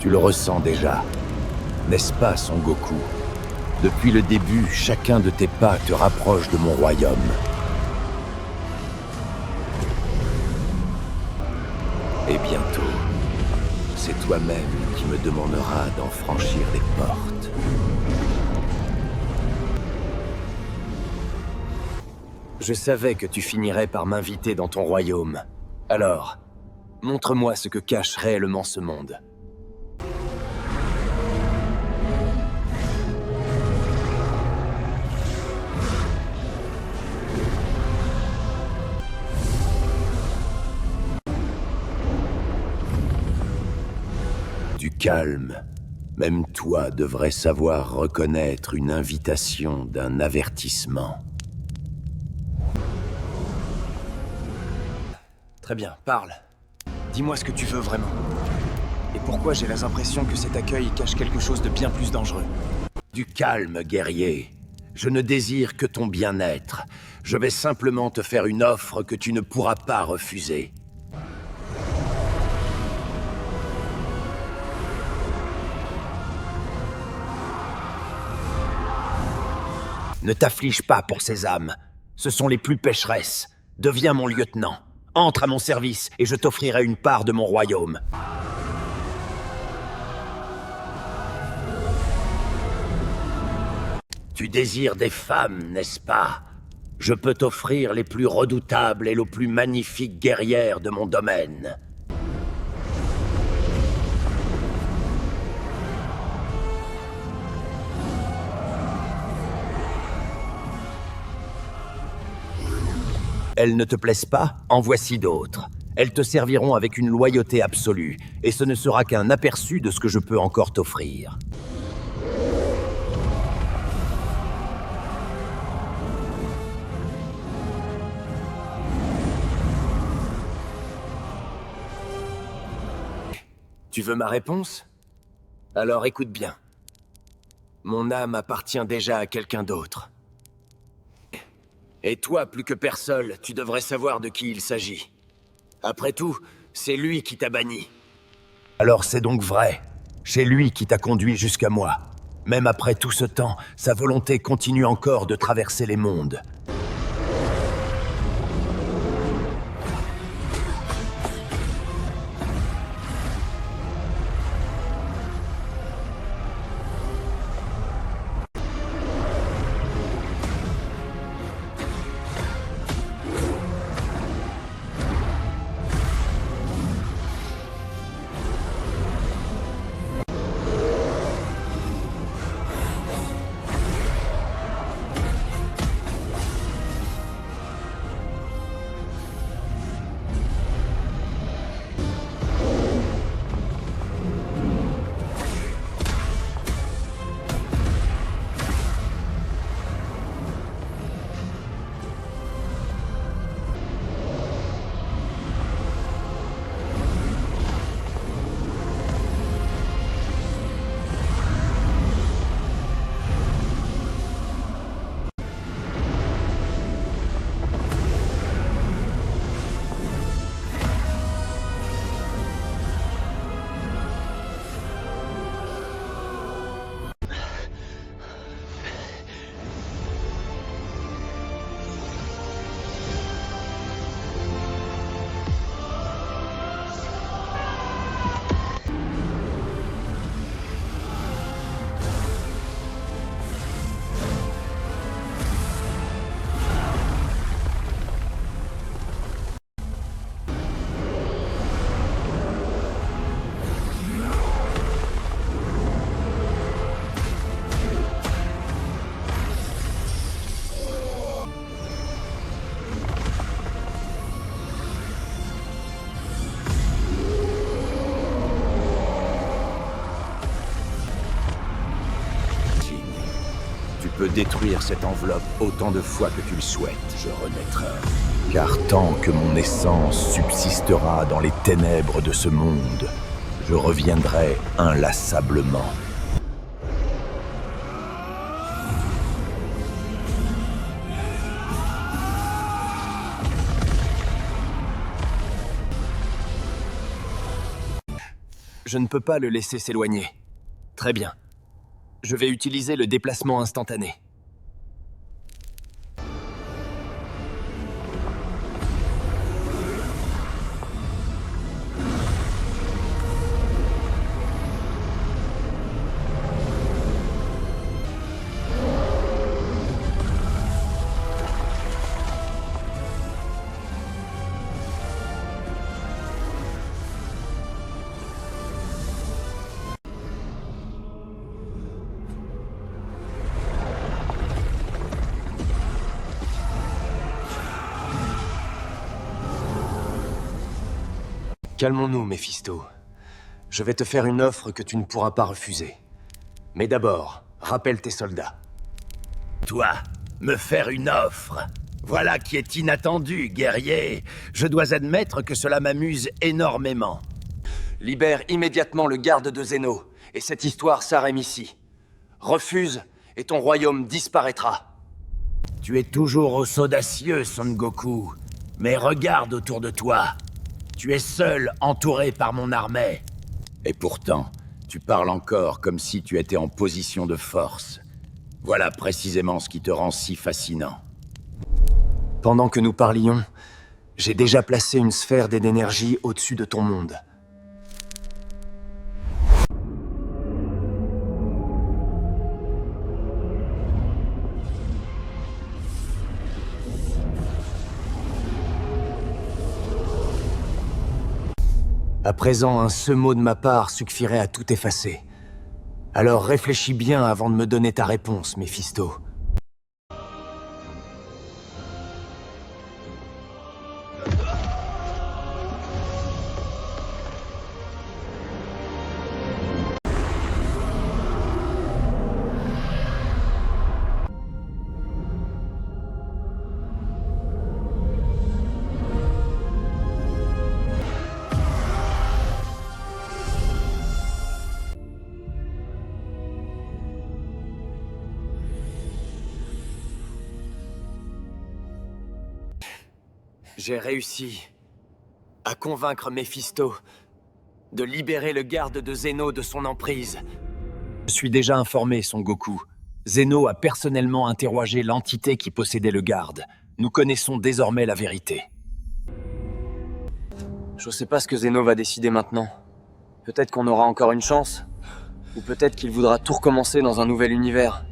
Tu le ressens déjà, n'est-ce pas, Son Goku? Depuis le début, chacun de tes pas te rapproche de mon royaume. Et bientôt, c'est toi-même qui me demanderas d'en franchir les portes. Je savais que tu finirais par m'inviter dans ton royaume. Alors, montre-moi ce que cache réellement ce monde. Du calme. Même toi devrais savoir reconnaître une invitation d'un avertissement. Très bien, parle. Dis-moi ce que tu veux vraiment. Et pourquoi j'ai l'impression que cet accueil cache quelque chose de bien plus dangereux. Du calme, guerrier. Je ne désire que ton bien-être. Je vais simplement te faire une offre que tu ne pourras pas refuser. Ne t'afflige pas pour ces âmes. Ce sont les plus pécheresses. Deviens mon lieutenant. Entre à mon service et je t'offrirai une part de mon royaume. Tu désires des femmes, n'est-ce pas? Je peux t'offrir les plus redoutables et les plus magnifiques guerrières de mon domaine. Elles ne te plaisent pas? En voici d'autres. Elles te serviront avec une loyauté absolue, et ce ne sera qu'un aperçu de ce que je peux encore t'offrir. Tu veux ma réponse? Alors écoute bien. Mon âme appartient déjà à quelqu'un d'autre. Et toi, plus que personne, tu devrais savoir de qui il s'agit. Après tout, c'est lui qui t'a banni. Alors c'est donc vrai. C'est lui qui t'a conduit jusqu'à moi. Même après tout ce temps, sa volonté continue encore de traverser les mondes. Tu peux détruire cette enveloppe autant de fois que tu le souhaites, je renaîtrai. Car tant que mon essence subsistera dans les ténèbres de ce monde, je reviendrai inlassablement. Je ne peux pas le laisser s'éloigner. Très bien. Je vais utiliser le déplacement instantané. Calmons-nous, Méphisto. Je vais te faire une offre que tu ne pourras pas refuser. Mais d'abord, rappelle tes soldats. Toi, me faire une offre? Voilà qui est inattendu, guerrier. Je dois admettre que cela m'amuse énormément. Libère immédiatement le garde de Zeno, et cette histoire s'arrête ici. Refuse, et ton royaume disparaîtra. Tu es toujours audacieux, Son Goku. Mais regarde autour de toi. Tu es seul, entouré par mon armée. Et pourtant, tu parles encore comme si tu étais en position de force. Voilà précisément ce qui te rend si fascinant. Pendant que nous parlions, j'ai déjà placé une sphère d'énergie au-dessus de ton monde. À présent, un seul mot de ma part suffirait à tout effacer. Alors réfléchis bien avant de me donner ta réponse, Méphisto. J'ai réussi à convaincre Méphisto de libérer le garde de Zeno de son emprise. Je suis déjà informé, Son Goku. Zeno a personnellement interrogé l'entité qui possédait le garde. Nous connaissons désormais la vérité. Je sais pas ce que Zeno va décider maintenant. Peut-être qu'on aura encore une chance. Ou peut-être qu'il voudra tout recommencer dans un nouvel univers.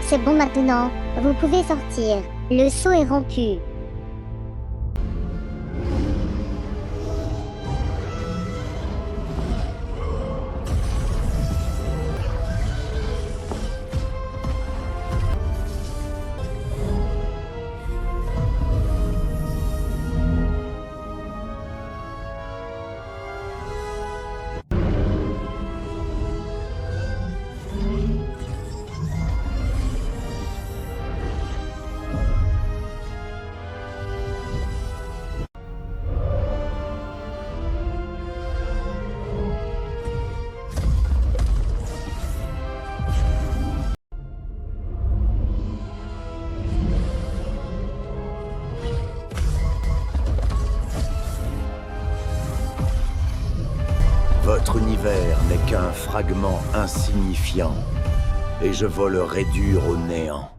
C'est bon maintenant, vous pouvez sortir. Le sceau est rompu. Votre univers n'est qu'un fragment insignifiant, et je veux le réduire au néant.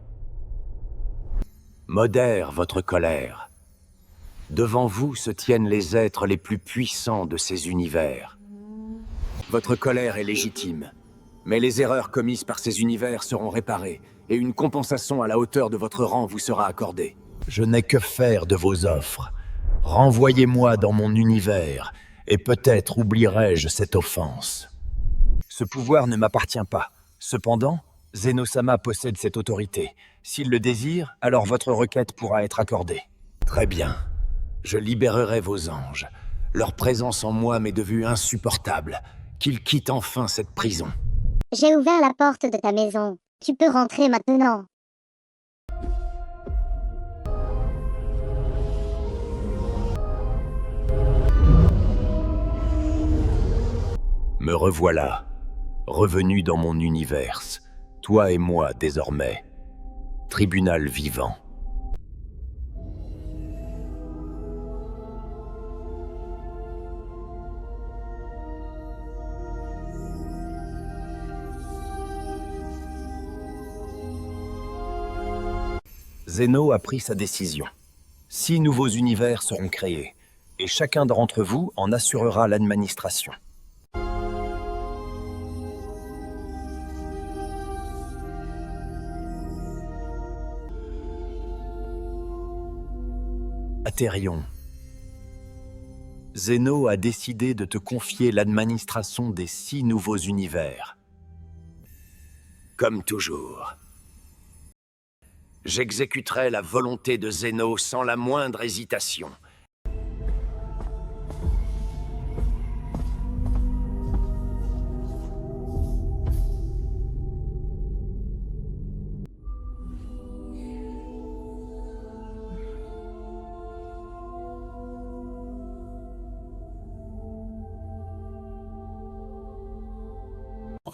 Modère votre colère. Devant vous se tiennent les êtres les plus puissants de ces univers. Votre colère est légitime, mais les erreurs commises par ces univers seront réparées, et une compensation à la hauteur de votre rang vous sera accordée. Je n'ai que faire de vos offres. Renvoyez-moi dans mon univers, et peut-être oublierai-je cette offense. Ce pouvoir ne m'appartient pas. Cependant, Zeno-sama possède cette autorité. S'il le désire, alors votre requête pourra être accordée. Très bien. Je libérerai vos anges. Leur présence en moi m'est devenue insupportable. Qu'ils quittent enfin cette prison. J'ai ouvert la porte de ta maison. Tu peux rentrer maintenant. Me revoilà, revenu dans mon univers, toi et moi désormais. Tribunal vivant. Zeno a pris sa décision. 6 nouveaux univers seront créés, et chacun d'entre vous en assurera l'administration. Atherion. Zeno a décidé de te confier l'administration des 6 nouveaux univers. Comme toujours. J'exécuterai la volonté de Zeno sans la moindre hésitation.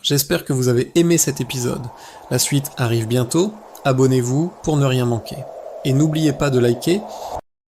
J'espère que vous avez aimé cet épisode. La suite arrive bientôt, abonnez-vous pour ne rien manquer. Et n'oubliez pas de liker